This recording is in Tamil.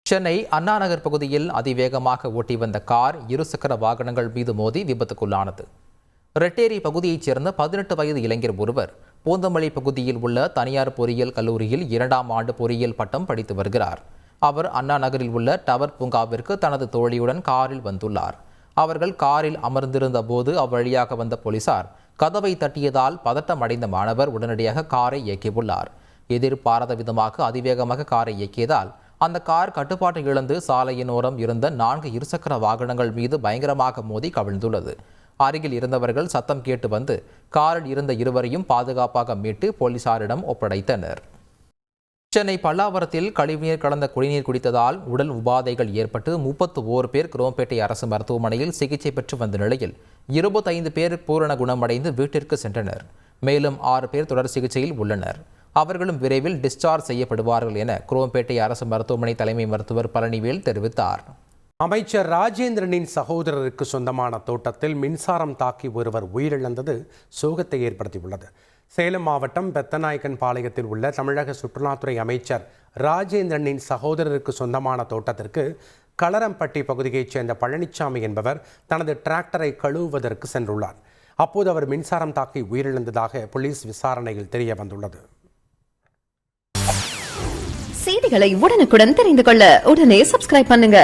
சென்னை அண்ணா நகர் பகுதியில் அதிவேகமாக ஓட்டி வந்த கார் இருசக்கர வாகனங்கள் மீது மோதி விபத்துக்குள்ளானது. ரெட்டேரி பகுதியைச் சேர்ந்த 18 வயது இளைஞர் ஒருவர் பூந்தமல்லி பகுதியில் உள்ள தனியார் பொறியியல் கல்லூரியில் 2ஆம் ஆண்டு பொறியியல் பட்டம் படித்து வருகிறார். அவர் அண்ணா நகரில் உள்ள டவர் பூங்காவிற்கு தனது தோழியுடன் காரில் வந்துள்ளார். அவர்கள் காரில் அமர்ந்திருந்த போது அவ்வழியாக வந்த போலீசார் கதவை தட்டியதால் பதட்டம் அடைந்த மாணவர் உடனடியாக காரை இயக்கியுள்ளார். எதிர்பாராத விதமாக அதிவேகமாக காரை இயக்கியதால் அந்த கார் கட்டுப்பாட்டை இழந்து சாலையின் ஓரம் இருந்த 4 இருசக்கர வாகனங்கள் மீது பயங்கரமாக மோதி கவிழ்ந்துள்ளது. அருகில் இருந்தவர்கள் சத்தம் கேட்டு வந்து காரில் இருந்த இருவரையும் பாதுகாப்பாக மீட்டு போலீசாரிடம் ஒப்படைத்தனர். சென்னை பல்லாவரத்தில் கழிவுநீர் கலந்த குடிநீர் குடித்ததால் உடல் உபாதைகள் ஏற்பட்டு 31 பேர் குரோம்பேட்டை அரசு மருத்துவமனையில் சிகிச்சை பெற்று வந்த நிலையில் 25 பேர் பூரண குணமடைந்து வீட்டிற்கு சென்றனர். மேலும் 6 பேர் தொடர் சிகிச்சையில் உள்ளனர். அவர்களும் விரைவில் டிஸ்சார்ஜ் செய்யப்படுவார்கள் என குரோம்பேட்டை அரசு மருத்துவமனை தலைமை மருத்துவர் பழனிவேல் தெரிவித்தார். அமைச்சர் ராஜேந்திரனின் சகோதரருக்கு சொந்தமான தோட்டத்தில் மின்சாரம் தாக்கி ஒருவர் உயிரிழந்தது சோகத்தை ஏற்படுத்தியுள்ளது. சேலம் மாவட்டம் பெத்தநாயக்கன் பாளையத்தில் உள்ள தமிழக சுற்றுலாத்துறை அமைச்சர் ராஜேந்திரனின் சகோதரருக்கு சொந்தமான தோட்டத்திற்கு களரம்பட்டி பகுதியைச் சேர்ந்த பழனிசாமி என்பவர் தனது டிராக்டரை கழுவுவதற்கு சென்றுள்ளார். அப்போது அவர் மின்சாரம் தாக்கி உயிரிழந்ததாக போலீஸ் விசாரணையில் தெரிய வந்துள்ளது. செய்திகளை உடனுக்குடன் தெரிந்து கொள்ள உடனே சப்ஸ்கிரைப் பண்ணுங்க.